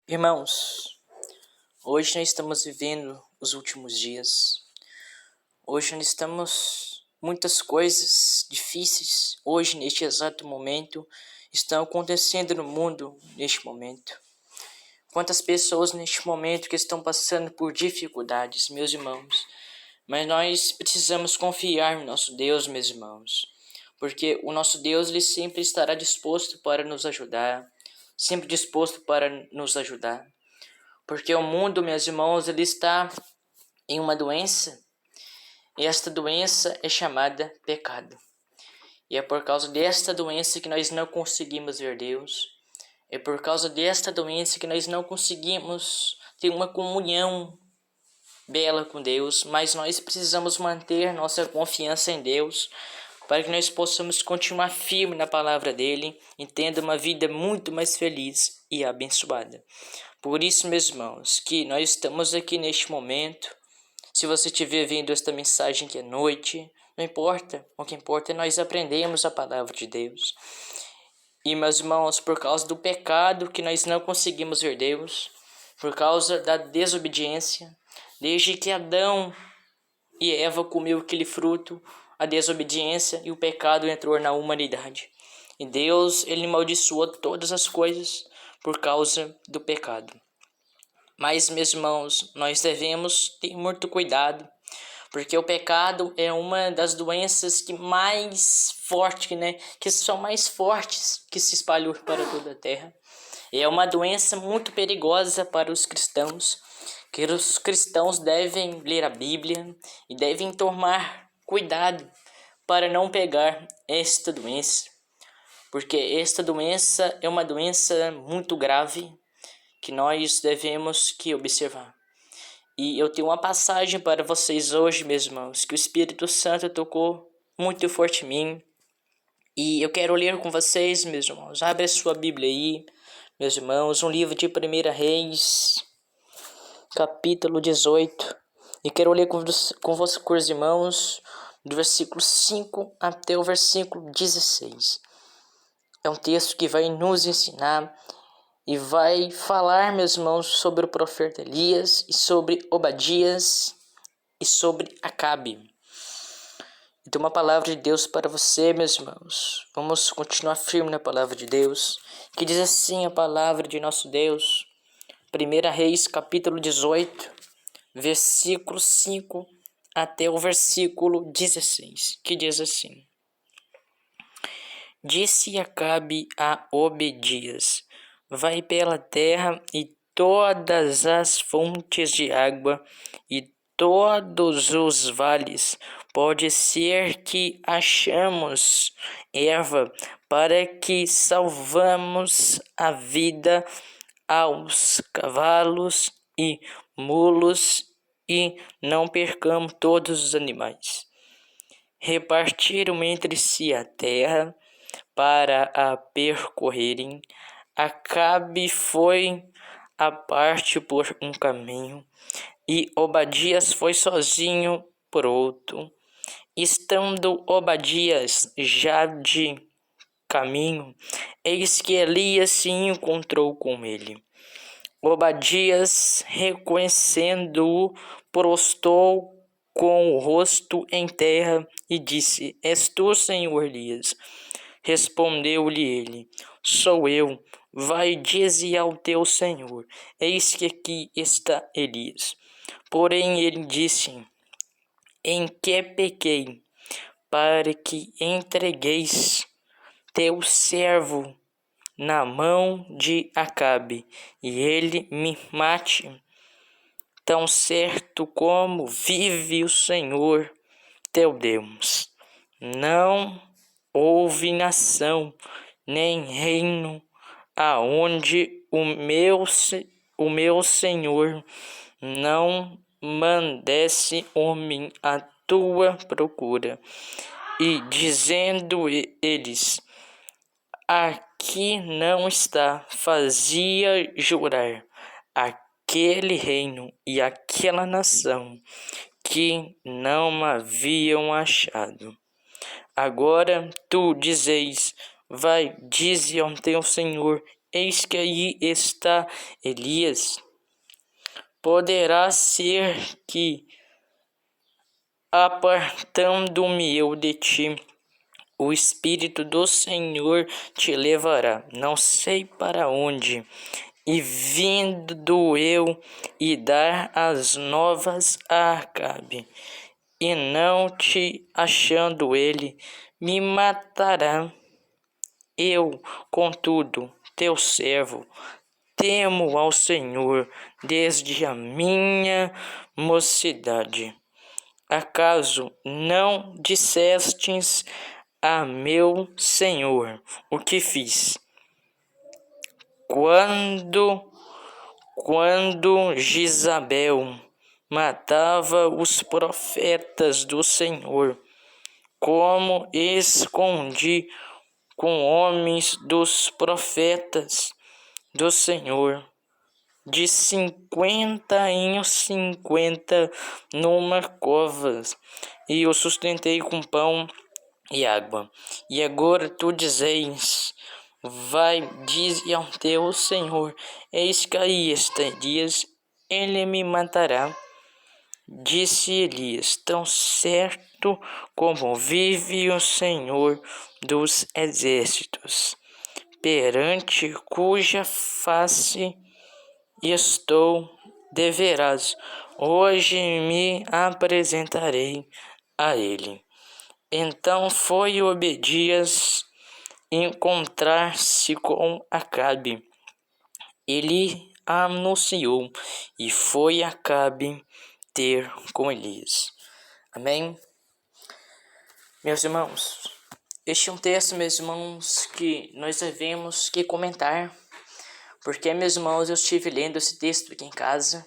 Irmãos, hoje nós estamos vivendo os últimos dias. Hoje nós estamos muitas coisas difíceis. Hoje, neste exato momento, estão acontecendo no mundo neste momento. Quantas pessoas neste momento que estão passando por dificuldades, meus irmãos. Mas nós precisamos confiar no nosso Deus, meus irmãos. Porque o nosso Deus, ele sempre estará disposto para nos ajudar. Sempre disposto para nos ajudar. Porque o mundo, meus irmãos, ele está em uma doença. E esta doença é chamada pecado. E é por causa desta doença que nós não conseguimos ver Deus. É por causa desta doença que nós não conseguimos ter uma comunhão bela com Deus. Mas nós precisamos manter nossa confiança em Deus, para que nós possamos continuar firme na palavra dele e tendo uma vida muito mais feliz e abençoada. Por isso, meus irmãos, que nós estamos aqui neste momento. Se você estiver vendo esta mensagem que é noite, não importa. O que importa é nós aprendemos a palavra de Deus. E, meus irmãos, por causa do pecado que nós não conseguimos ver Deus, por causa da desobediência, desde que Adão e Eva comeu aquele fruto, a desobediência e o pecado entrou na humanidade. E Deus, ele amaldiçoou todas as coisas por causa do pecado. Mas, meus irmãos, nós devemos ter muito cuidado, porque o pecado é uma das doenças que são mais fortes que se espalhou para toda a terra. É uma doença muito perigosa para os cristãos, que os cristãos devem ler a Bíblia e devem tomar cuidado para não pegar esta doença, porque esta doença é uma doença muito grave que nós devemos observar. E eu tenho uma passagem para vocês hoje, meus irmãos, que o Espírito Santo tocou muito forte em mim. E eu quero ler com vocês, meus irmãos. Abre a sua Bíblia aí, meus irmãos, um livro de 1 Reis, capítulo 18. E quero ler com os irmãos do versículo 5 até o versículo 16. É um texto que vai nos ensinar e vai falar, meus irmãos, sobre o profeta Elias e sobre Obadias e sobre Acabe. Então, uma palavra de Deus para você, meus irmãos. Vamos continuar firme na palavra de Deus, que diz assim a palavra de nosso Deus. 1 Reis, capítulo 18, versículo 5 até o versículo 16, que diz assim. Disse Acabe a Obadias: vai pela terra e todas as fontes de água e todos os vales, pode ser que achamos erva para que salvamos a vida aos cavalos e mulos e não percamos todos os animais. Repartiram entre si a terra para a percorrerem. Acabe foi à parte por um caminho, e Obadias foi sozinho por outro. Estando Obadias já de caminho, eis que Elias se encontrou com ele. Obadias, reconhecendo-o, prostou com o rosto em terra e disse: És tu, Senhor Elias? Respondeu-lhe ele: Sou eu. Vai, dize ao teu senhor: eis que aqui está Elias. Porém ele disse: em que pequei, para que entregueis teu servo na mão de Acabe, e ele me mate? Tão certo como vive o Senhor teu Deus, não houve nação nem reino aonde o meu Senhor não mandasse homem à tua procura. E dizendo eles: aqui não está, fazia jurar aquele reino e aquela nação que não haviam achado. Agora tu dizeis: vai, dize ao teu senhor: eis que aí está Elias. Poderá ser que, apartando-me eu de ti, o Espírito do Senhor te levará, não sei para onde, e vindo eu e dar as novas a Acabe, e não te achando ele, me matará. Eu, contudo, teu servo, temo ao Senhor desde a minha mocidade. Acaso não dissestes a meu Senhor o que fiz? Quando Jezabel matava os profetas do Senhor, como escondi com homens dos profetas do Senhor, de 50 em 50 numa cova, e o sustentei com pão e água. E agora tu dizes: vai, dize ao teu Senhor, eis que aí está Elias, ele me matará. Disse Elias: tão certo como vive o Senhor dos exércitos, perante cuja face estou, deverás, hoje me apresentarei a ele. Então foi Obedias encontrar-se com Acabe. Ele anunciou, e foi Acabe ter com Elias. Amém? Meus irmãos, este é um texto, meus irmãos, que nós devemos que comentar, porque, meus irmãos, eu estive lendo esse texto aqui em casa,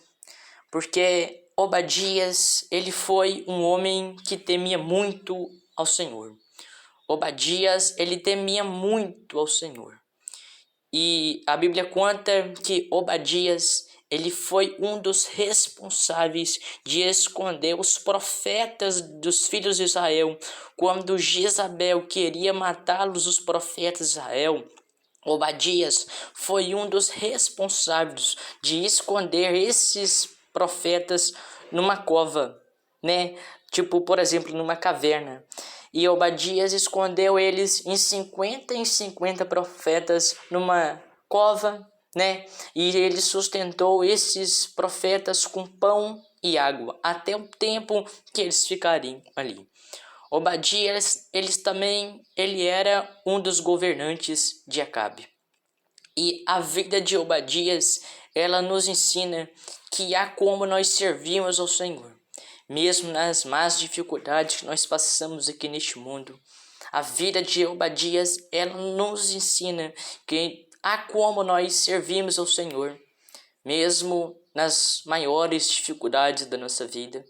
porque Obadias, ele foi um homem que temia muito ao Senhor. Obadias, ele temia muito ao Senhor. E a Bíblia conta que Obadias, ele foi um dos responsáveis de esconder os profetas dos filhos de Israel. Quando Jezabel queria matá-los, os profetas de Israel, Obadias foi um dos responsáveis de esconder esses profetas numa cova, né? Tipo, por exemplo, numa caverna. E Obadias escondeu eles em 50 profetas numa cova, né? E ele sustentou esses profetas com pão e água até o tempo que eles ficariam ali. Obadias, ele era um dos governantes de Acabe. E a vida de Obadias, ela nos ensina que há como nós servimos ao Senhor, mesmo nas más dificuldades que nós passamos aqui neste mundo. A vida de Obadias, ela nos ensina que há como nós servimos ao Senhor, mesmo nas maiores dificuldades da nossa vida.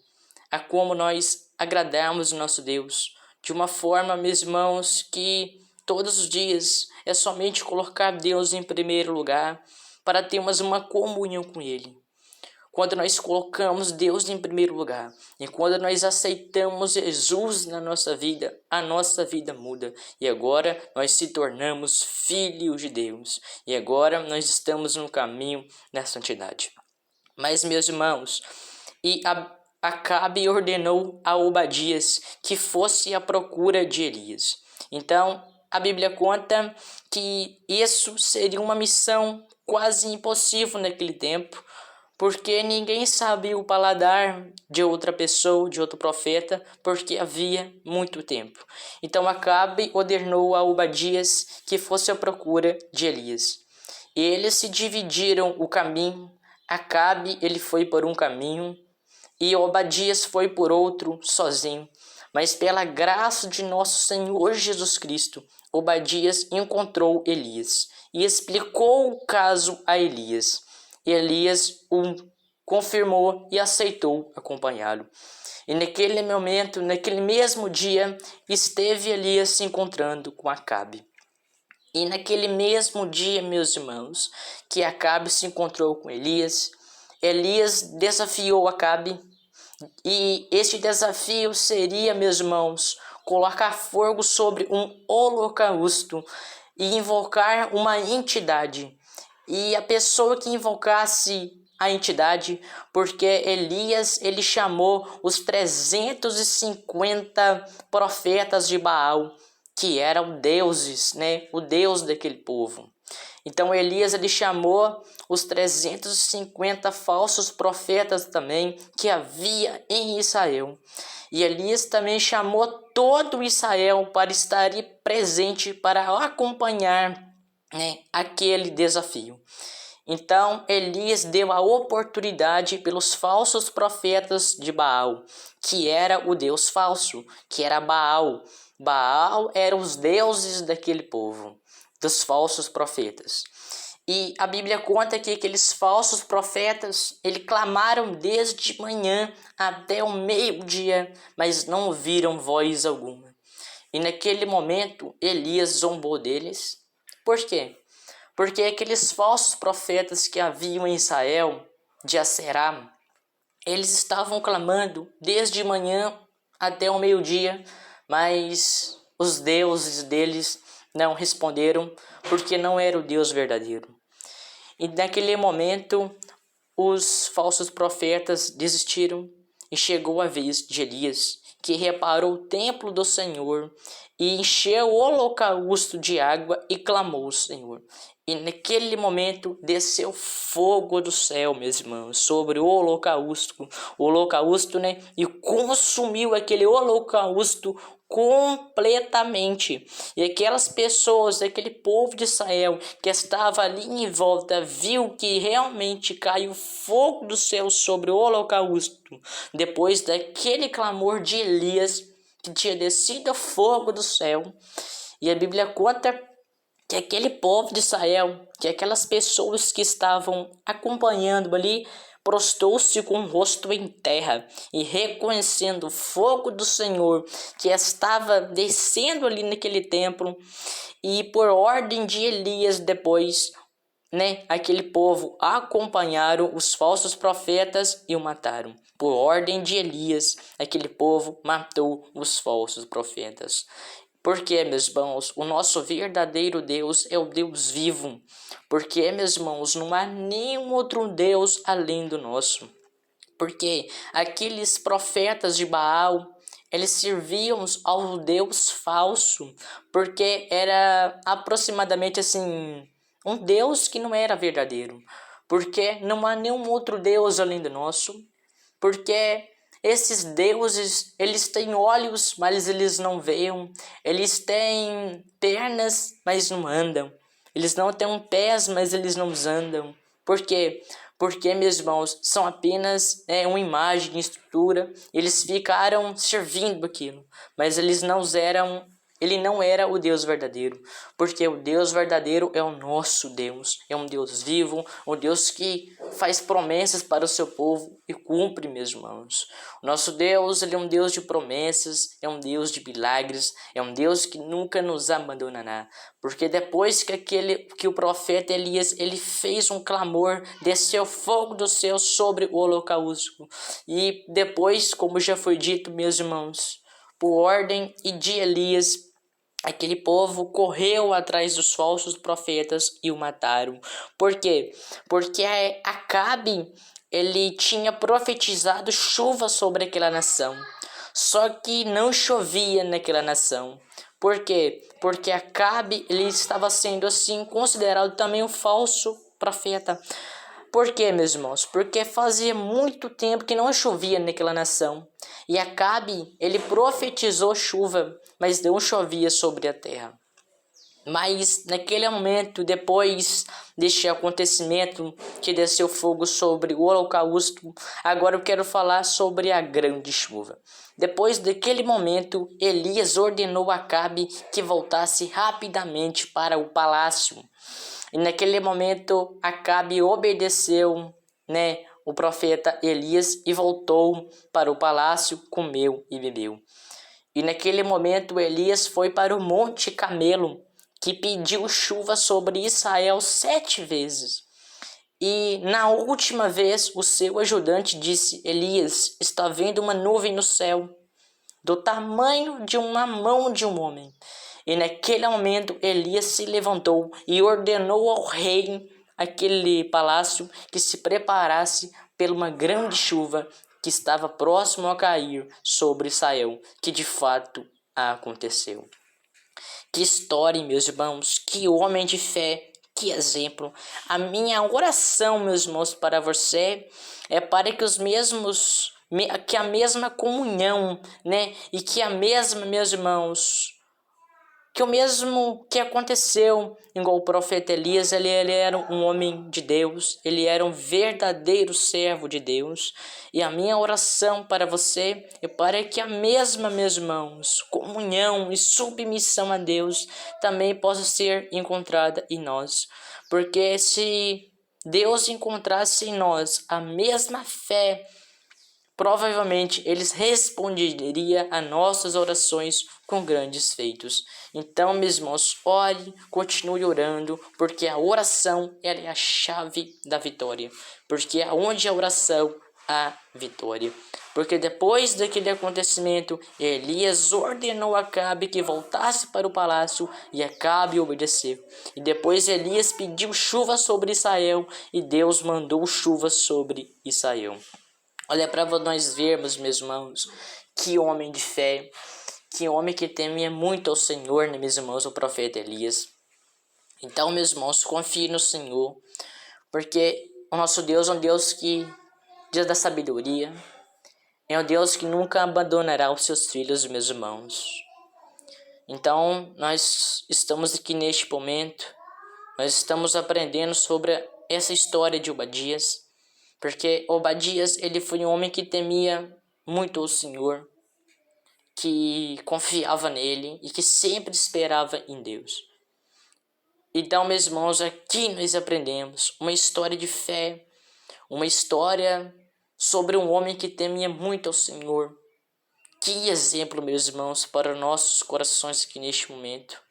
Há como nós agradarmos o nosso Deus de uma forma, meus irmãos, que todos os dias é somente colocar Deus em primeiro lugar para termos uma comunhão com Ele. Quando nós colocamos Deus em primeiro lugar e quando nós aceitamos Jesus na nossa vida, a nossa vida muda. E agora nós se tornamos filhos de Deus. E agora nós estamos no caminho da santidade. Mas, meus irmãos, Acabe ordenou a Obadias que fosse à procura de Elias. Então, a Bíblia conta que isso seria uma missão quase impossível naquele tempo, porque ninguém sabia o paladar de outra pessoa, de outro profeta, porque havia muito tempo. Então Acabe ordenou a Obadias que fosse à procura de Elias. E eles se dividiram o caminho. Acabe, ele foi por um caminho e Obadias foi por outro sozinho. Mas pela graça de nosso Senhor Jesus Cristo, Obadias encontrou Elias e explicou o caso a Elias. Elias o confirmou e aceitou acompanhá-lo. E naquele momento, naquele mesmo dia, esteve Elias se encontrando com Acabe. E naquele mesmo dia, meus irmãos, que Acabe se encontrou com Elias, Elias desafiou Acabe. E este desafio seria, meus irmãos, colocar fogo sobre um holocausto e invocar uma entidade. e a pessoa que invocasse a entidade, porque Elias ele chamou os 350 profetas de Baal, que eram deuses, né? O deus daquele povo. Então Elias ele chamou os 350 falsos profetas também que havia em Israel. E Elias também chamou todo Israel para estar presente, para acompanhar, né, aquele desafio. Então Elias deu a oportunidade pelos falsos profetas de Baal, que era o deus falso, que era Baal. Baal eram os deuses daquele povo, dos falsos profetas. E a Bíblia conta que aqueles falsos profetas, eles clamaram desde manhã até o meio-dia, mas não ouviram voz alguma. E naquele momento, Elias zombou deles. Por quê? Porque aqueles falsos profetas que haviam em Israel, de Aserá, eles estavam clamando desde manhã até o meio-dia, mas os deuses deles não responderam, porque não era o Deus verdadeiro. E naquele momento, os falsos profetas desistiram e chegou a vez de Elias, que reparou o templo do Senhor e encheu o holocausto de água e clamou ao Senhor. E naquele momento desceu fogo do céu, meus irmãos, sobre o holocausto, né? E consumiu aquele holocausto completamente. E aquelas pessoas, aquele povo de Israel que estava ali em volta, viu que realmente caiu fogo do céu sobre o holocausto, depois daquele clamor de Elias, que tinha descido fogo do céu. E a Bíblia conta que aquele povo de Israel, que aquelas pessoas que estavam acompanhando ali, prostrou-se com o rosto em terra e reconhecendo o fogo do Senhor que estava descendo ali naquele templo, e por ordem de Elias depois, né, aquele povo acompanharam os falsos profetas e o mataram. Por ordem de Elias, aquele povo matou os falsos profetas. Porque, meus irmãos, o nosso verdadeiro Deus é o Deus vivo. Porque, meus irmãos, não há nenhum outro Deus além do nosso. Porque aqueles profetas de Baal, eles serviam ao Deus falso, porque era aproximadamente assim, um Deus que não era verdadeiro. Porque não há nenhum outro Deus além do nosso. Porque esses deuses, eles têm olhos, mas eles não veem. Eles têm pernas, mas não andam. Eles não têm pés, mas eles não andam. Por quê? Porque, meus irmãos, são apenas uma imagem, estrutura. Eles ficaram servindo aquilo, mas eles não eram. Ele não era o Deus verdadeiro, porque o Deus verdadeiro é o nosso Deus, é um Deus vivo, um Deus que faz promessas para o seu povo e cumpre, meus irmãos. O nosso Deus, ele é um Deus de promessas, é um Deus de milagres, é um Deus que nunca nos abandonará, porque depois que o profeta Elias, ele fez um clamor, desceu fogo do céu sobre o holocausto, e depois, como já foi dito, meus irmãos, por ordem de Elias, aquele povo correu atrás dos falsos profetas e o mataram. Por quê? Porque Acabe, ele tinha profetizado chuva sobre aquela nação. Só que não chovia naquela nação. Por quê? Porque Acabe, ele estava sendo assim considerado também um falso profeta. Por quê, meus irmãos? Porque fazia muito tempo que não chovia naquela nação. E Acabe, ele profetizou chuva, mas não chovia sobre a terra. Mas naquele momento, depois deste acontecimento que desceu fogo sobre o holocausto, agora eu quero falar sobre a grande chuva. Depois daquele momento, Elias ordenou a Acabe que voltasse rapidamente para o palácio. E naquele momento, Acabe obedeceu, né, o profeta Elias e voltou para o palácio, comeu e bebeu. E naquele momento, Elias foi para o Monte Camelo, que pediu chuva sobre Israel 7 vezes. E na última vez, o seu ajudante disse: Elias, está vendo uma nuvem no céu, do tamanho de uma mão de um homem. E naquele momento Elias se levantou e ordenou ao rei aquele palácio que se preparasse por uma grande chuva que estava próximo a cair sobre Israel, que de fato aconteceu. Que história, meus irmãos, que homem de fé, que exemplo. A minha oração, meus irmãos, para você é para que que a mesma comunhão, né, e que a mesma, meus irmãos, que o mesmo que aconteceu, igual o profeta Elias, ele era um homem de Deus, ele era um verdadeiro servo de Deus, e a minha oração para você é para que a mesma, meus irmãos, comunhão e submissão a Deus também possa ser encontrada em nós, porque se Deus encontrasse em nós a mesma fé, provavelmente eles responderiam a nossas orações com grandes feitos. Então, meus irmãos, ore, continue orando, porque a oração ela é a chave da vitória. Porque aonde a oração, há vitória. Porque depois daquele acontecimento, Elias ordenou a Acabe que voltasse para o palácio e Acabe obedeceu. E depois Elias pediu chuva sobre Israel e Deus mandou chuva sobre Israel. Olha para nós vermos, meus irmãos, que homem de fé, que homem que temia muito ao Senhor, né, meus irmãos, o profeta Elias. Então, meus irmãos, confie no Senhor, porque o nosso Deus é um Deus que diz da sabedoria, é um Deus que nunca abandonará os seus filhos, meus irmãos. Então, nós estamos aqui neste momento, nós estamos aprendendo sobre essa história de Obadias, porque Obadias, ele foi um homem que temia muito o Senhor, que confiava nele e que sempre esperava em Deus. Então, meus irmãos, aqui nós aprendemos uma história de fé, uma história sobre um homem que temia muito ao Senhor. Que exemplo, meus irmãos, para nossos corações aqui neste momento.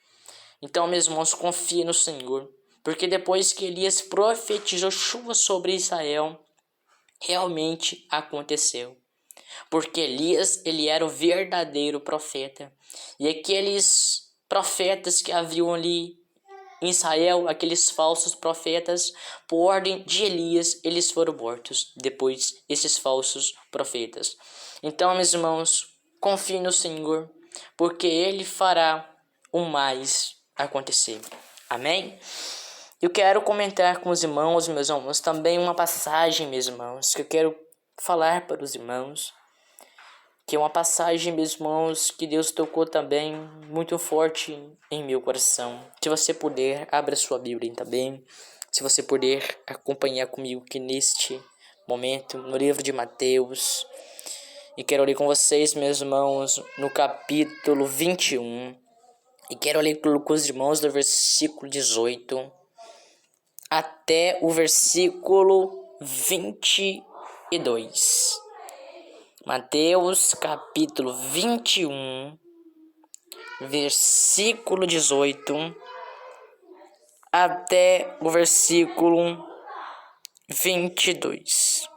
Então, meus irmãos, confie no Senhor, porque depois que Elias profetizou chuva sobre Israel, realmente aconteceu, porque Elias, ele era o verdadeiro profeta, e aqueles profetas que haviam ali em Israel, aqueles falsos profetas, por ordem de Elias, eles foram mortos, depois esses falsos profetas. Então, meus irmãos, confie no Senhor, porque Ele fará o mais acontecer. Amém? Eu quero comentar com os irmãos, meus irmãos, também uma passagem, meus irmãos, que eu quero falar para os irmãos, que é uma passagem, meus irmãos, que Deus tocou também muito forte em meu coração. Se você puder, abra sua Bíblia também. Se você puder acompanhar comigo aqui neste momento, no livro de Mateus. E quero ler com vocês, meus irmãos, no capítulo 21. E quero ler com os irmãos do versículo 18 até o versículo 22. Mateus capítulo 21, versículo 18 até o versículo 22.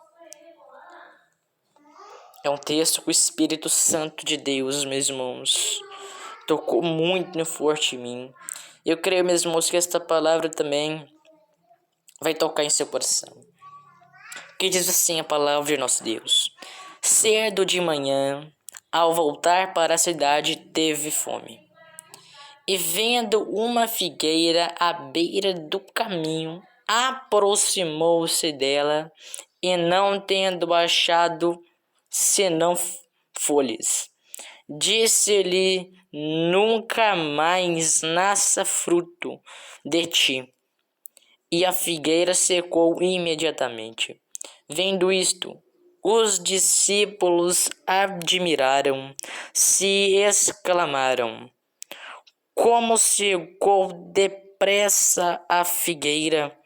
É um texto que o Espírito Santo de Deus, meus irmãos, tocou muito forte em mim. Eu creio, meus irmãos, que esta palavra também vai tocar em seu coração. Que diz assim a palavra de nosso Deus: cedo de manhã, ao voltar para a cidade, teve fome. E vendo uma figueira à beira do caminho, aproximou-se dela, e não tendo achado senão folhas, disse-lhe: nunca mais nasça fruto de ti. E a figueira secou imediatamente. Vendo isto, os discípulos admiraram, se exclamaram: como secou depressa a figueira!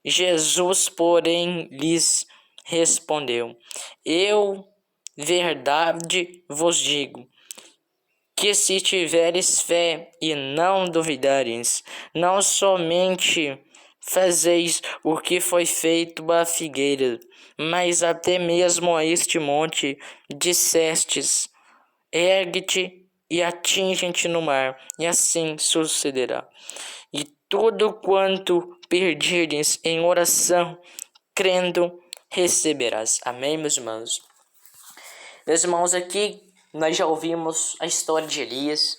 Jesus, porém, lhes respondeu: eu, verdade, vos digo, que se tiveres fé e não duvidares, não somente fazeis o que foi feito à figueira, mas até mesmo a este monte dissestes: ergue-te e atinge-te no mar, e assim sucederá. E tudo quanto pedirdes em oração, crendo, receberás. Amém, meus irmãos? Meus irmãos, aqui nós já ouvimos a história de Elias.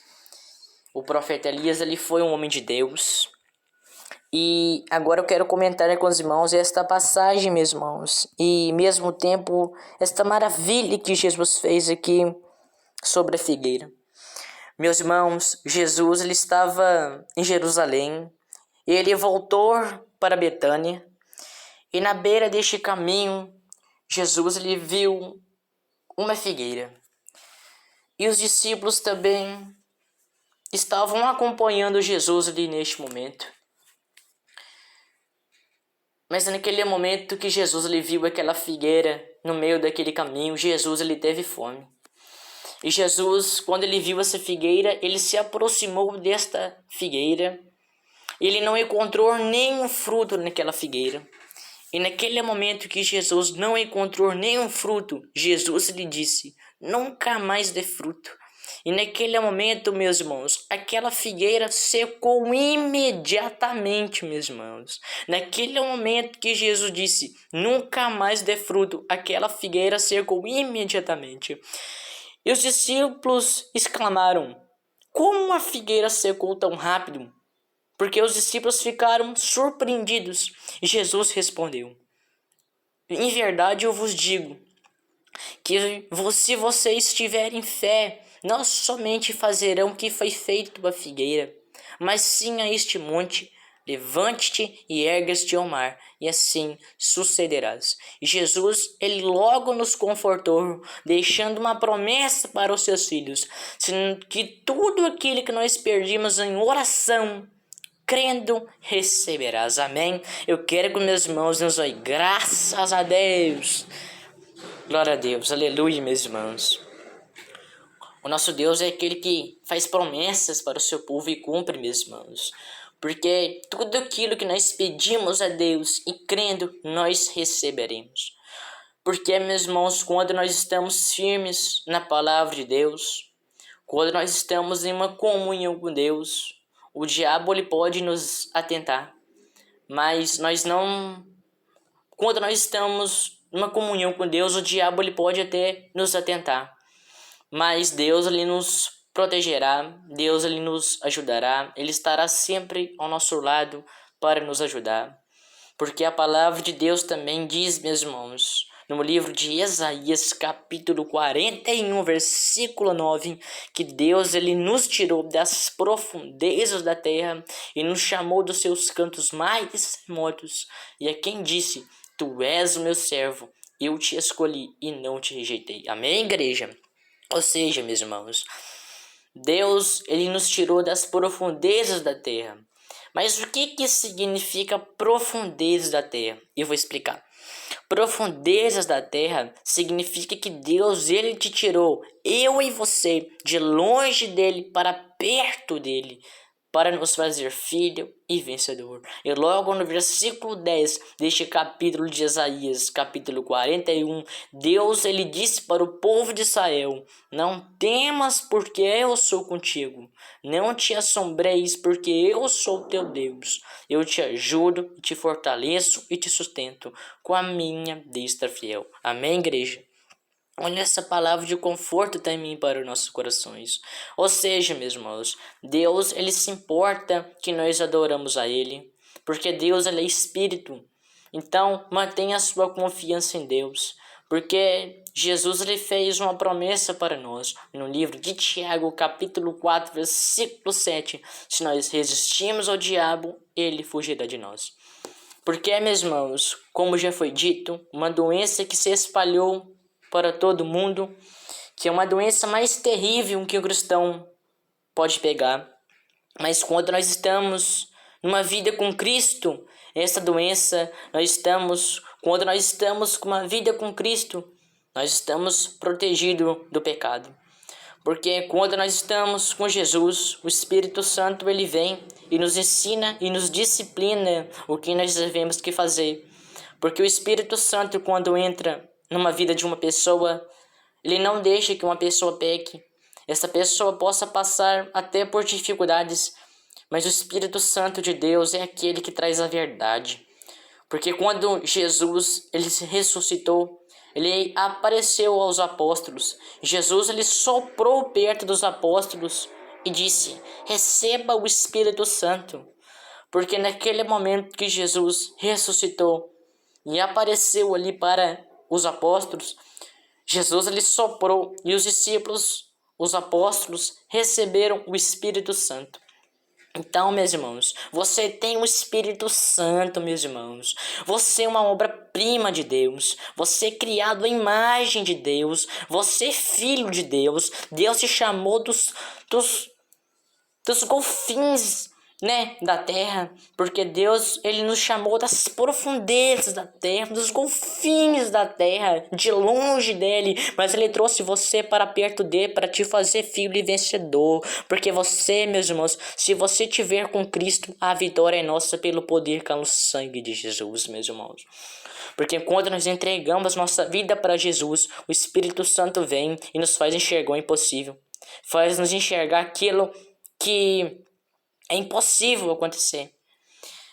O profeta Elias, ele foi um homem de Deus. E agora eu quero comentar com os irmãos esta passagem, meus irmãos. E, ao mesmo tempo, esta maravilha que Jesus fez aqui sobre a figueira. Meus irmãos, Jesus, ele estava em Jerusalém. Ele voltou para Betânia. E na beira deste caminho, Jesus, ele viu uma figueira. E os discípulos também estavam acompanhando Jesus ali neste momento. Mas naquele momento que Jesus ele viu aquela figueira no meio daquele caminho, Jesus ele teve fome. E Jesus, quando ele viu essa figueira, ele se aproximou desta figueira. Ele não encontrou nenhum fruto naquela figueira. E naquele momento que Jesus não encontrou nenhum fruto, Jesus lhe disse: nunca mais dê fruto. E naquele momento, meus irmãos, aquela figueira secou imediatamente, meus irmãos. Naquele momento que Jesus disse: nunca mais dê fruto, aquela figueira secou imediatamente. E os discípulos exclamaram: como a figueira secou tão rápido? Porque os discípulos ficaram surpreendidos. E Jesus respondeu: em verdade eu vos digo, que se vocês tiverem fé, não somente fazerão o que foi feito a figueira, mas sim a este monte: levante-te e erga-te ao mar, e assim sucederás. E Jesus, ele logo nos confortou, deixando uma promessa para os seus filhos, que tudo aquilo que nós perdimos em oração, crendo, receberás. Amém? Eu quero que meus irmãos nos oem. Graças a Deus. Glória a Deus. Aleluia, meus irmãos. O nosso Deus é aquele que faz promessas para o seu povo e cumpre, meus irmãos. Porque tudo aquilo que nós pedimos a Deus e crendo, nós receberemos. Porque, meus irmãos, quando nós estamos firmes na palavra de Deus, quando nós estamos em uma comunhão com Deus, o diabo ele pode nos atentar, mas nós não. Quando nós estamos numa comunhão com Deus, o diabo ele pode até nos atentar, mas Deus ele nos protegerá, Deus ele nos ajudará, ele estará sempre ao nosso lado para nos ajudar, porque a palavra de Deus também diz, meus irmãos, no livro de Isaías, capítulo 41, versículo 9, que Deus ele nos tirou das profundezas da terra e nos chamou dos seus cantos mais remotos. E é quem disse: tu és o meu servo, eu te escolhi e não te rejeitei. Amém, igreja? Ou seja, meus irmãos, Deus ele nos tirou das profundezas da terra. Mas o que significa profundezas da terra? Eu vou explicar. Profundezas da terra significa que Deus ele te tirou, eu e você, de longe dele para perto dele, para nos fazer filho e vencedor. E logo no versículo 10 deste capítulo de Isaías, capítulo 41, Deus ele disse para o povo de Israel: não temas, porque eu sou contigo. Não te assombreis, porque eu sou teu Deus. Eu te ajudo, te fortaleço e te sustento com a minha destra fiel. Amém, igreja? Olha essa palavra de conforto também para os nossos corações. Ou seja, meus irmãos, Deus ele se importa que nós adoramos a Ele, porque Deus ele é Espírito. Então mantenha a sua confiança em Deus, porque Jesus ele fez uma promessa para nós no livro de Tiago, capítulo 4, versículo 7. Se nós resistirmos ao diabo, ele fugirá de nós. Porque, meus irmãos, como já foi dito, uma doença que se espalhou para todo mundo, que é uma doença mais terrível que o cristão pode pegar. Mas quando nós estamos numa vida com Cristo, essa doença, quando nós estamos com uma vida com Cristo, nós estamos protegidos do pecado. Porque quando nós estamos com Jesus, o Espírito Santo ele vem e nos ensina e nos disciplina o que nós devemos que fazer. Porque o Espírito Santo, quando entra numa vida de uma pessoa, ele não deixa que uma pessoa peque. Essa pessoa possa passar até por dificuldades, mas o Espírito Santo de Deus é aquele que traz a verdade. Porque quando Jesus ele se ressuscitou, ele apareceu aos apóstolos. Jesus ele soprou perto dos apóstolos e disse: receba o Espírito Santo. Porque naquele momento que Jesus ressuscitou e apareceu ali para os apóstolos, Jesus ele soprou e os discípulos, os apóstolos, receberam o Espírito Santo. Então, meus irmãos, você tem o Espírito Santo, meus irmãos. Você é uma obra-prima de Deus. Você é criado à imagem de Deus. Você é filho de Deus. Deus te chamou dos golfinhos, né, da terra, porque Deus ele nos chamou das profundezas da terra, dos golfinhos da terra, de longe dele, mas ele trouxe você para perto dele para te fazer filho e vencedor, porque você, meus irmãos, se você tiver com Cristo, a vitória é nossa pelo poder que há no sangue de Jesus, meus irmãos. Porque quando nós entregamos nossa vida para Jesus, o Espírito Santo vem e nos faz enxergar o impossível, faz nos enxergar aquilo que é impossível acontecer.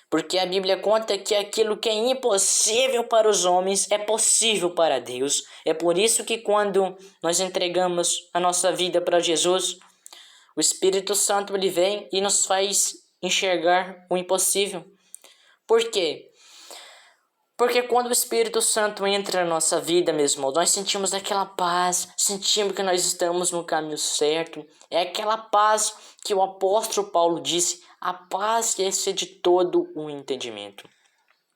Porque a Bíblia conta que aquilo que é impossível para os homens é possível para Deus. É por isso que quando nós entregamos a nossa vida para Jesus, o Espírito Santo ele vem e nos faz enxergar o impossível. Por quê? Porque quando o Espírito Santo entra na nossa vida, mesmo, nós sentimos aquela paz, sentimos que nós estamos no caminho certo. É aquela paz que o apóstolo Paulo disse, a paz que excede todo o entendimento.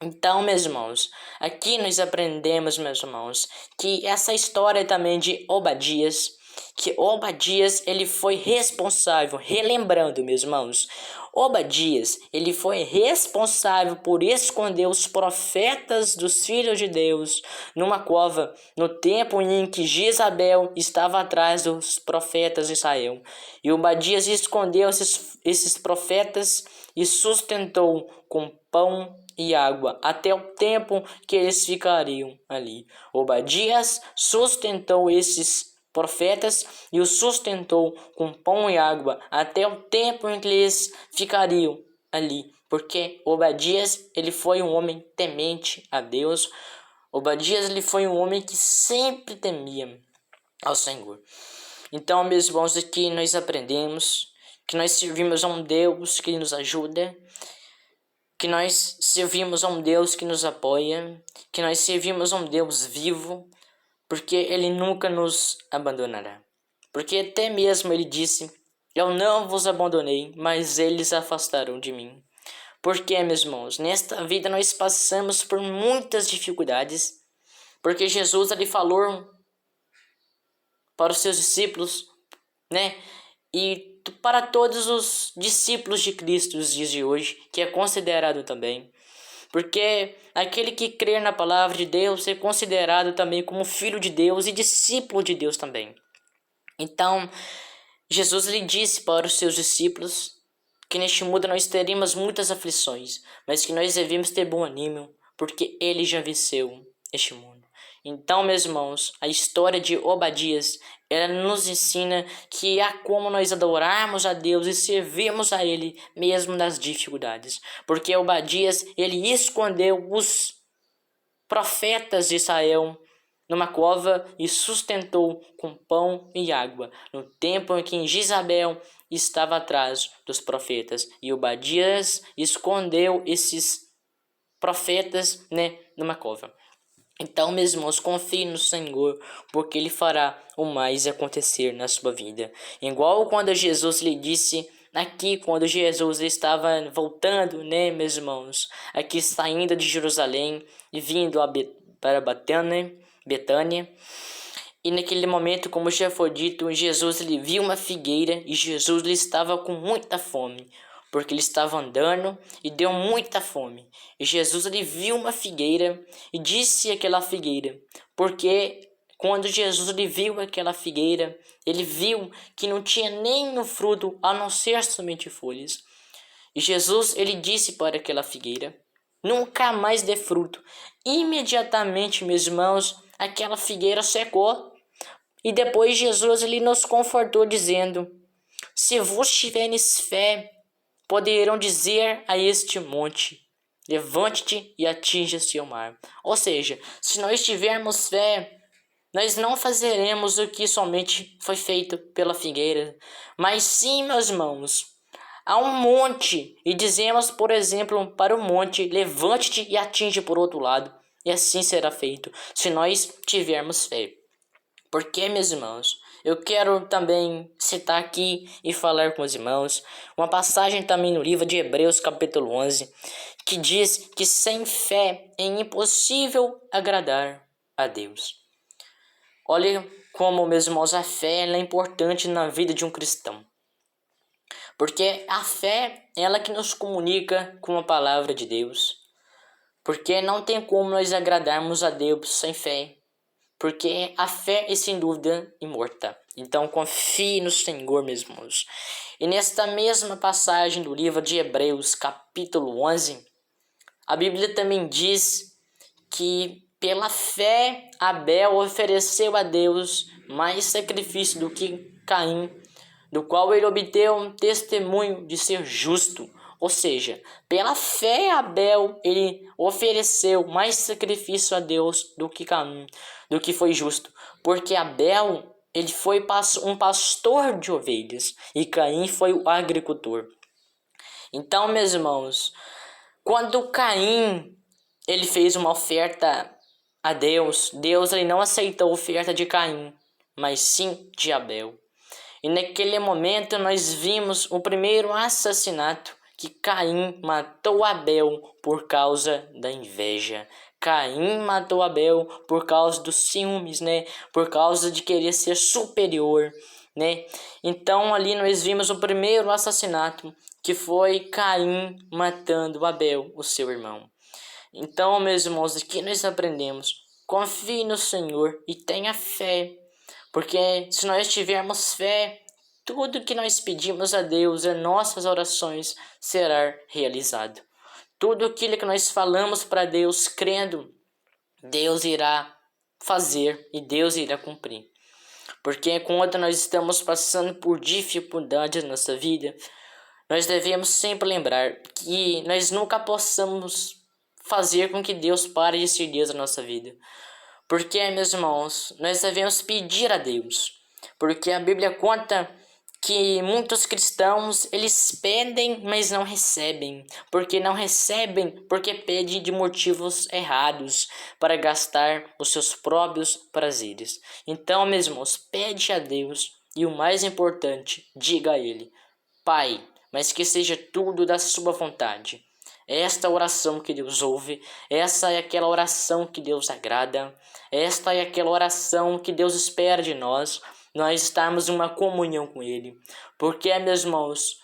Então, meus irmãos, aqui nós aprendemos, meus irmãos, que essa história também de Obadias, que Obadias ele foi responsável, relembrando, meus irmãos, Obadias ele foi responsável por esconder os profetas dos filhos de Deus numa cova, no tempo em que Jezabel estava atrás dos profetas de Israel. E Obadias escondeu esses profetas e sustentou com pão e água até o tempo que eles ficariam ali. Obadias sustentou esses profetas e os sustentou com pão e água até o tempo em que eles ficariam ali. Porque Obadias ele foi um homem temente a Deus. Obadias ele foi um homem que sempre temia ao Senhor. Então, meus irmãos, aqui nós aprendemos que nós servimos a um Deus que nos ajuda, que nós servimos a um Deus que nos apoia, que nós servimos a um Deus vivo, porque Ele nunca nos abandonará. Porque até mesmo Ele disse, eu não vos abandonei, mas eles afastaram de mim. Porque, meus irmãos, nesta vida nós passamos por muitas dificuldades, porque Jesus Ele falou para os seus discípulos, né? E para todos os discípulos de Cristo dos dias de hoje, que é considerado também. Porque aquele que crê na palavra de Deus é considerado também como filho de Deus e discípulo de Deus também. Então, Jesus lhe disse para os seus discípulos que neste mundo nós teríamos muitas aflições, mas que nós devemos ter bom ânimo, porque Ele já venceu este mundo. Então, meus irmãos, a história de Obadias, ela nos ensina que há como nós adorarmos a Deus e servirmos a Ele mesmo nas dificuldades. Porque Obadias, ele escondeu os profetas de Israel numa cova e sustentou com pão e água, no tempo em que Jezabel estava atrás dos profetas. E Obadias escondeu esses profetas, numa cova. Então, meus irmãos, confie no Senhor, porque Ele fará o mais acontecer na sua vida. Igual quando Jesus lhe disse aqui, quando Jesus estava voltando, meus irmãos, aqui saindo de Jerusalém e vindo para Betânia. E naquele momento, como já foi dito, Jesus lhe viu uma figueira e Jesus lhe estava com muita fome, porque ele estava andando e deu muita fome. E Jesus ele viu uma figueira e disse àquela figueira, porque quando Jesus ele viu aquela figueira, ele viu que não tinha nenhum fruto a não ser somente folhas. E Jesus ele disse para aquela figueira, nunca mais dê fruto. Imediatamente, meus irmãos, aquela figueira secou. E depois Jesus ele nos confortou dizendo, se vos tiveres fé poderão dizer a este monte: levante-te e atinja-se o mar. Ou seja, se nós tivermos fé, nós não fazeremos o que somente foi feito pela figueira, mas sim, meus irmãos, há um monte, e dizemos, por exemplo, para o monte: levante-te e atinge por outro lado, e assim será feito, se nós tivermos fé. Porque, meus irmãos, eu quero também citar aqui e falar com os irmãos uma passagem também no livro de Hebreus, capítulo 11, que diz que sem fé é impossível agradar a Deus. Olha como, meus irmãos, a fé é importante na vida de um cristão. Porque a fé é ela que nos comunica com a palavra de Deus. Porque não tem como nós agradarmos a Deus sem fé. Porque a fé é sem dúvida imortal. Então confie no Senhor, meus irmãos. E nesta mesma passagem do livro de Hebreus, capítulo 11, a Bíblia também diz que pela fé Abel ofereceu a Deus mais sacrifício do que Caim, do qual ele obteve um testemunho de ser justo. Ou seja, pela fé Abel ele ofereceu mais sacrifício a Deus do que Caim, do que foi justo, porque Abel ele foi um pastor de ovelhas e Caim foi o agricultor. Então, meus irmãos, quando Caim ele fez uma oferta a Deus, Deus ele não aceitou a oferta de Caim, mas sim de Abel. E naquele momento nós vimos o primeiro assassinato, que Caim matou Abel por causa da inveja. Caim matou Abel por causa dos ciúmes, né? Por causa de querer ser superior, né? Então ali nós vimos o primeiro assassinato, que foi Caim matando Abel, o seu irmão. Então, meus irmãos, aqui nós aprendemos: confie no Senhor e tenha fé. Porque se nós tivermos fé, tudo que nós pedimos a Deus em nossas orações será realizado. Tudo aquilo que nós falamos para Deus crendo, Deus irá fazer e Deus irá cumprir. Porque quando nós estamos passando por dificuldades na nossa vida, nós devemos sempre lembrar que nós nunca possamos fazer com que Deus pare de ser Deus na nossa vida. Porque, meus irmãos, nós devemos pedir a Deus. Porque a Bíblia conta que muitos cristãos, eles pedem, mas não recebem. Porque não recebem, porque pedem de motivos errados, para gastar os seus próprios prazeres. Então, meus irmãos, pede a Deus e o mais importante, diga a Ele: Pai, mas que seja tudo da sua vontade. Esta oração que Deus ouve, essa é aquela oração que Deus agrada, esta é aquela oração que Deus espera de nós estarmos em uma comunhão com Ele. Porque, meus irmãos,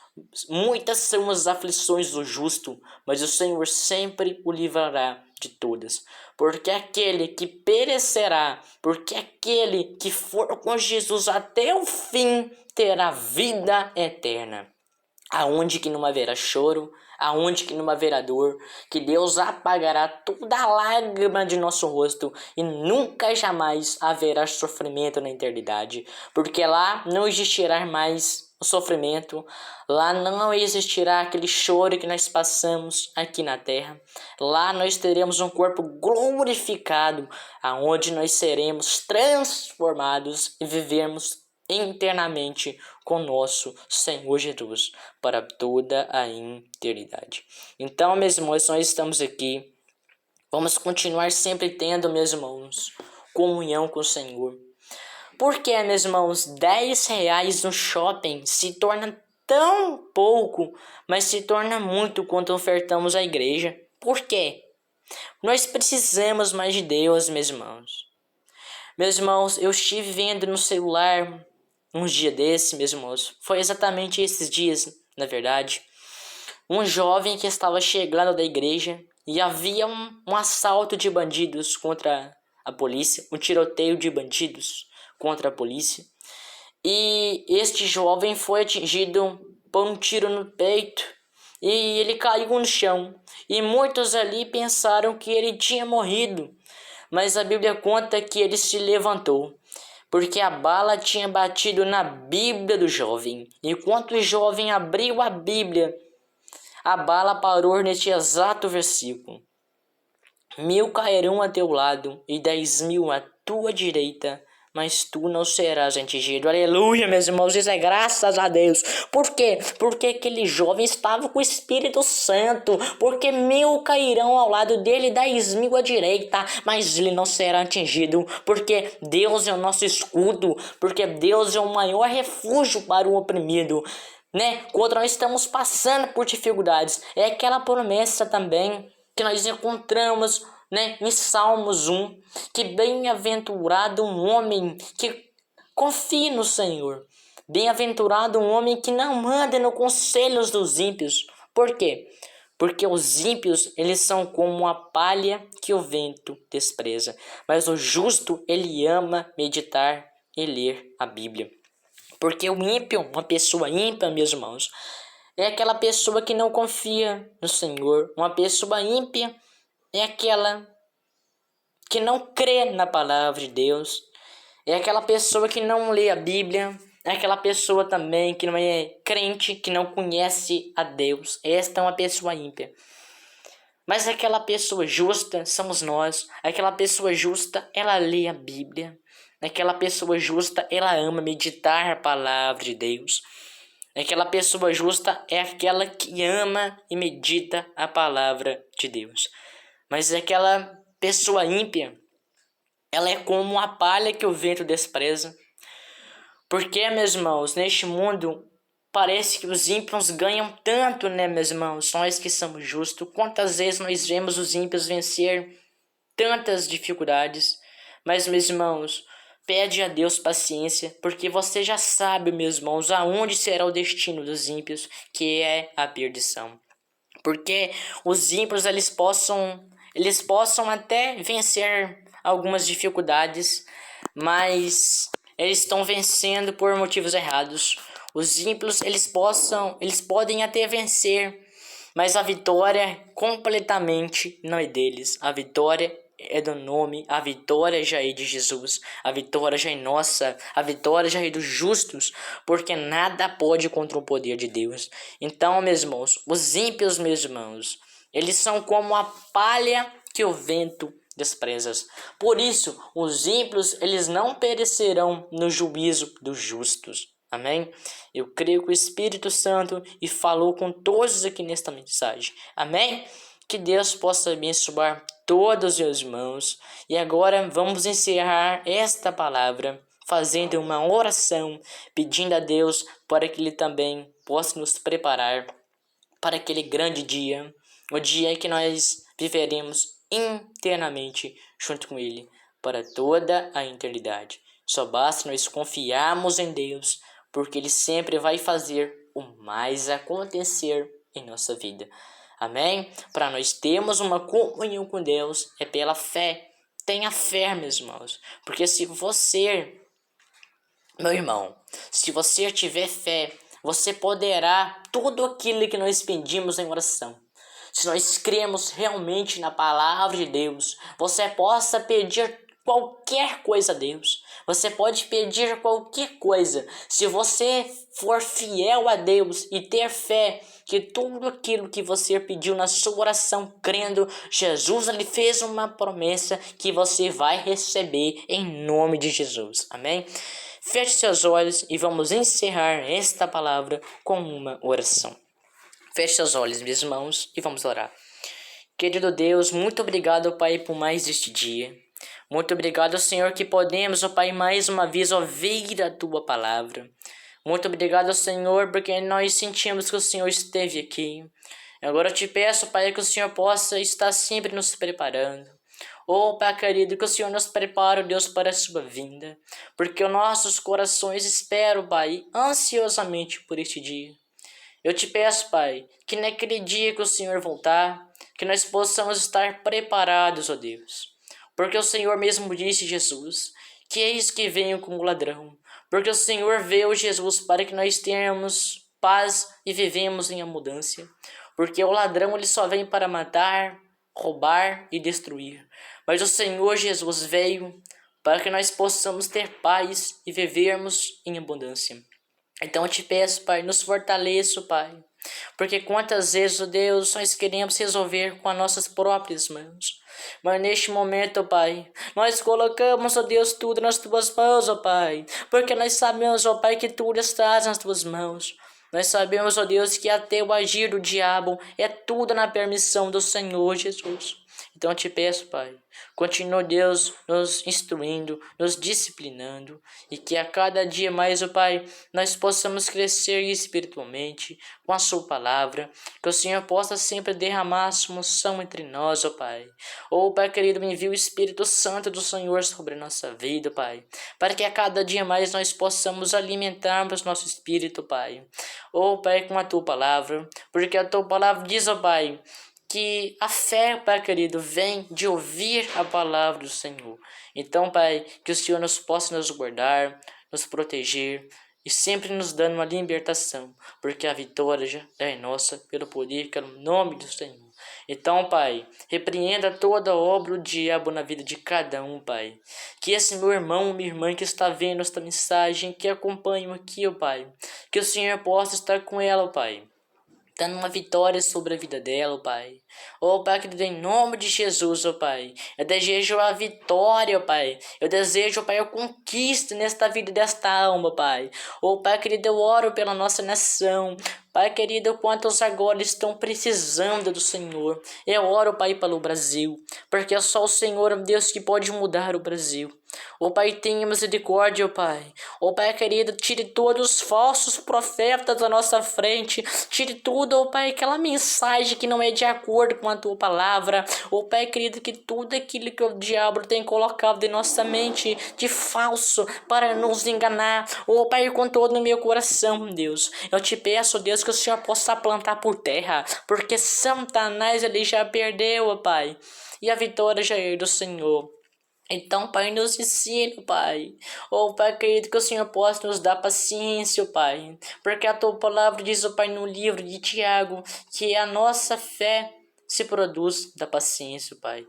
muitas são as aflições do justo, mas o Senhor sempre o livrará de todas. Porque aquele que perecerá, porque aquele que for com Jesus até o fim, terá vida eterna. Aonde que não haverá choro, aonde que não haverá dor, que Deus apagará toda a lágrima de nosso rosto e nunca jamais haverá sofrimento na eternidade, porque lá não existirá mais o sofrimento, lá não existirá aquele choro que nós passamos aqui na terra, lá nós teremos um corpo glorificado, aonde nós seremos transformados e vivermos internamente com nosso Senhor Jesus para toda a eternidade. Então, meus irmãos, nós estamos aqui, vamos continuar sempre tendo, meus irmãos, comunhão com o Senhor. Porque, meus irmãos, R$10 no shopping se torna tão pouco, mas se torna muito quando ofertamos à igreja. Por quê? Nós precisamos mais de Deus, meus irmãos. Meus irmãos, eu estive vendo no celular uns dias desses, meus irmãos, foi exatamente esses dias, na verdade, um jovem que estava chegando da igreja e havia um assalto de bandidos contra a polícia, um tiroteio de bandidos contra a polícia, e este jovem foi atingido por um tiro no peito e ele caiu no chão, e muitos ali pensaram que ele tinha morrido, mas a Bíblia conta que ele se levantou, porque a bala tinha batido na Bíblia do jovem. Enquanto o jovem abriu a Bíblia, A bala parou neste exato versículo. 1000 cairão a teu lado e 10.000 à tua direita, mas tu não serás atingido. Aleluia, meus irmãos, isso é graças a Deus. Por quê? Porque aquele jovem estava com o Espírito Santo. Porque 1000 cairão ao lado dele, 10.000 à direita, mas ele não será atingido. Porque Deus é o nosso escudo. Porque Deus é o maior refúgio para o oprimido. Quando nós estamos passando por dificuldades, é aquela promessa também que nós encontramos, em Salmos 1, que bem-aventurado um homem que confia no Senhor. Bem-aventurado um homem que não anda no conselhos dos ímpios. Por quê? Porque os ímpios, eles são como a palha que o vento despreza. Mas o justo, ele ama meditar e ler a Bíblia. Porque o ímpio, uma pessoa ímpia, meus irmãos, é aquela pessoa que não confia no Senhor. Uma pessoa ímpia é aquela que não crê na palavra de Deus. É aquela pessoa que não lê a Bíblia. É aquela pessoa também que não é crente, que não conhece a Deus. Esta é uma pessoa ímpia. Mas aquela pessoa justa somos nós. Aquela pessoa justa, ela lê a Bíblia. Aquela pessoa justa, ela ama meditar a palavra de Deus. Aquela pessoa justa é aquela que ama e medita a palavra de Deus. Mas aquela pessoa ímpia, ela é como a palha que o vento despreza. Porque, meus irmãos, neste mundo, parece que os ímpios ganham tanto, meus irmãos? Nós que somos justos. Quantas vezes nós vemos os ímpios vencer tantas dificuldades? Mas, meus irmãos, pede a Deus paciência, porque você já sabe, meus irmãos, aonde será o destino dos ímpios, que é a perdição. Porque os ímpios, eles possam até vencer algumas dificuldades, mas eles estão vencendo por motivos errados. Os ímpios, eles podem até vencer, mas a vitória completamente não é deles. A vitória é do nome, a vitória já é de Jesus, a vitória já é nossa, a vitória já é dos justos, porque nada pode contra o poder de Deus. Então, meus irmãos, os ímpios, meus irmãos, eles são como a palha que o vento despreza. Por isso, os ímpios, eles não perecerão no juízo dos justos. Amém? Eu creio que o Espírito Santo e falou com todos aqui nesta mensagem. Amém? Que Deus possa abençoar todos os meus irmãos. E agora vamos encerrar esta palavra fazendo uma oração, pedindo a Deus para que Ele também possa nos preparar para aquele grande dia, o dia em que nós viveremos internamente junto com Ele para toda a eternidade. Só basta nós confiarmos em Deus, porque Ele sempre vai fazer o mais acontecer em nossa vida. Amém? Para nós termos uma comunhão com Deus, é pela fé. Tenha fé, meus irmãos. Porque se você, meu irmão, se você tiver fé, você poderá tudo aquilo que nós pedimos em oração. Se nós cremos realmente na palavra de Deus, você possa pedir qualquer coisa a Deus. Você pode pedir qualquer coisa. Se você for fiel a Deus e ter fé que tudo aquilo que você pediu na sua oração, crendo, Jesus lhe fez uma promessa que você vai receber em nome de Jesus. Amém? Feche seus olhos e vamos encerrar esta palavra com uma oração. Feche seus olhos, meus irmãos, e vamos orar. Querido Deus, muito obrigado, Pai, por mais este dia. Muito obrigado, Senhor, que podemos, ó Pai, mais uma vez ouvir a Tua palavra. Muito obrigado, Senhor, porque nós sentimos que o Senhor esteve aqui. Agora eu te peço, Pai, que o Senhor possa estar sempre nos preparando. Pai querido, que o Senhor nos prepare, Deus, para a sua vinda. Porque os nossos corações esperam, Pai, ansiosamente por este dia. Eu te peço, Pai, que naquele dia que o Senhor voltar, que nós possamos estar preparados, ó Deus. Porque o Senhor mesmo disse, Jesus, que eis que venho como ladrão. Porque o Senhor veio, Jesus, para que nós tenhamos paz e vivemos em abundância. Porque o ladrão ele só vem para matar, roubar e destruir. Mas o Senhor Jesus veio para que nós possamos ter paz e vivermos em abundância. Então eu te peço, Pai, nos fortaleça, Pai. Porque quantas vezes, ó Deus, nós queremos resolver com as nossas próprias mãos. Mas neste momento, ó Pai, nós colocamos, ó Deus, tudo nas Tuas mãos, ó Pai. Porque nós sabemos, ó Pai, que tudo está nas Tuas mãos. Nós sabemos, ó Deus, que até o agir do diabo é tudo na permissão do Senhor Jesus. Então eu te peço, Pai, continua, Deus, nos instruindo, nos disciplinando, e que a cada dia mais, ó Pai, nós possamos crescer espiritualmente com a Sua palavra, que o Senhor possa sempre derramar a sua unção entre nós, ó Pai. Ó Pai querido, me envie o Espírito Santo do Senhor sobre a nossa vida, Pai, para que a cada dia mais nós possamos alimentarmos nosso espírito, Pai. Ó Pai, com a Tua palavra, porque a Tua palavra diz, ó Pai, que a fé, Pai querido, vem de ouvir a palavra do Senhor. Então, Pai, que o Senhor possa nos guardar, nos proteger e sempre nos dando uma libertação, porque a vitória já é nossa pelo poder, pelo nome do Senhor. Então, Pai, repreenda toda obra do diabo na vida de cada um, Pai. Que esse meu irmão, minha irmã que está vendo esta mensagem, que acompanham aqui, ó Pai, que o Senhor possa estar com ela, Pai, dando uma vitória sobre a vida dela, Pai. Oh, Pai querido, em nome de Jesus, oh Pai, eu desejo a vitória, Pai. Eu desejo, Pai, a conquista nesta vida desta alma, Pai. Oh, Pai querido, eu oro pela nossa nação. Pai querido, quantos agora estão precisando do Senhor. Eu oro, Pai, pelo Brasil, porque é só o Senhor, Deus, que pode mudar o Brasil. Ó Pai, tenha misericórdia, ó Pai. Ó Pai querido, tire todos os falsos profetas da nossa frente. Tire tudo, ó Pai, aquela mensagem que não é de acordo com a Tua palavra. Ó Pai querido, que tudo aquilo que o diabo tem colocado em nossa mente de falso para nos enganar. Ó Pai, com todo o meu coração, Deus, eu te peço, Deus, que o Senhor possa plantar por terra, porque Satanás ele já perdeu, ó Pai, e a vitória já é do Senhor. Então, Pai, nos ensina, Pai. Oh, Pai querido, que o Senhor possa nos dar paciência, Pai. Porque a Tua palavra diz, oh, Pai, no livro de Tiago, que a nossa fé se produz da paciência, Pai.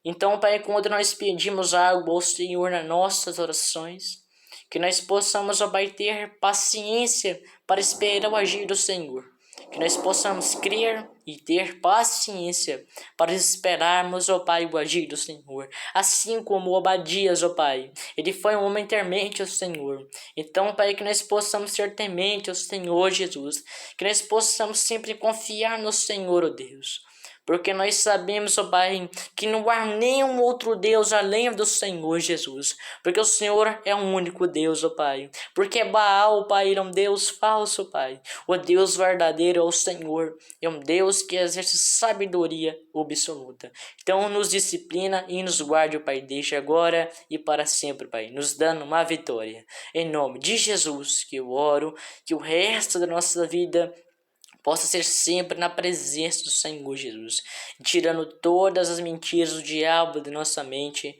Então, Pai, quando nós pedimos algo ao Senhor nas nossas orações, que nós possamos, ó Pai, ter paciência para esperar o agir do Senhor. Que nós possamos crer e ter paciência para esperarmos, ó Pai, o agir do Senhor. Assim como Obadias, ó Pai, ele foi um homem temente ao Senhor. Então, Pai, que nós possamos ser temente ao Senhor Jesus. Que nós possamos sempre confiar no Senhor, ó Deus. Porque nós sabemos, ó Pai, que não há nenhum outro Deus além do Senhor Jesus. Porque o Senhor é um único Deus, ó Pai. Porque Baal, Pai, é um Deus falso, Pai. O Deus verdadeiro é o Senhor. É um Deus que exerce sabedoria absoluta. Então nos disciplina e nos guarde, ó Pai, desde agora e para sempre, Pai. Nos dando uma vitória. Em nome de Jesus que eu oro, que o resto da nossa vida possa ser sempre na presença do Senhor Jesus, tirando todas as mentiras do diabo de nossa mente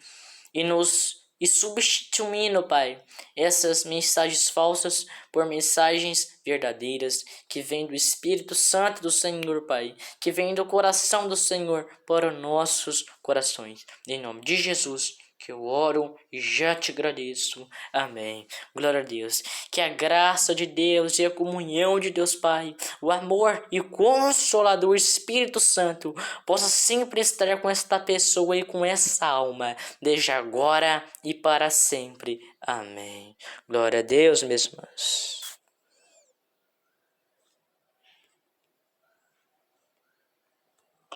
e substituindo, Pai, essas mensagens falsas por mensagens verdadeiras que vêm do Espírito Santo do Senhor, Pai, que vêm do coração do Senhor para os nossos corações. Em nome de Jesus que eu oro e já te agradeço. Amém. Glória a Deus. Que a graça de Deus e a comunhão de Deus Pai, o amor e o consolador Espírito Santo possa sempre estar com esta pessoa e com essa alma, desde agora e para sempre. Amém. Glória a Deus, meus irmãos.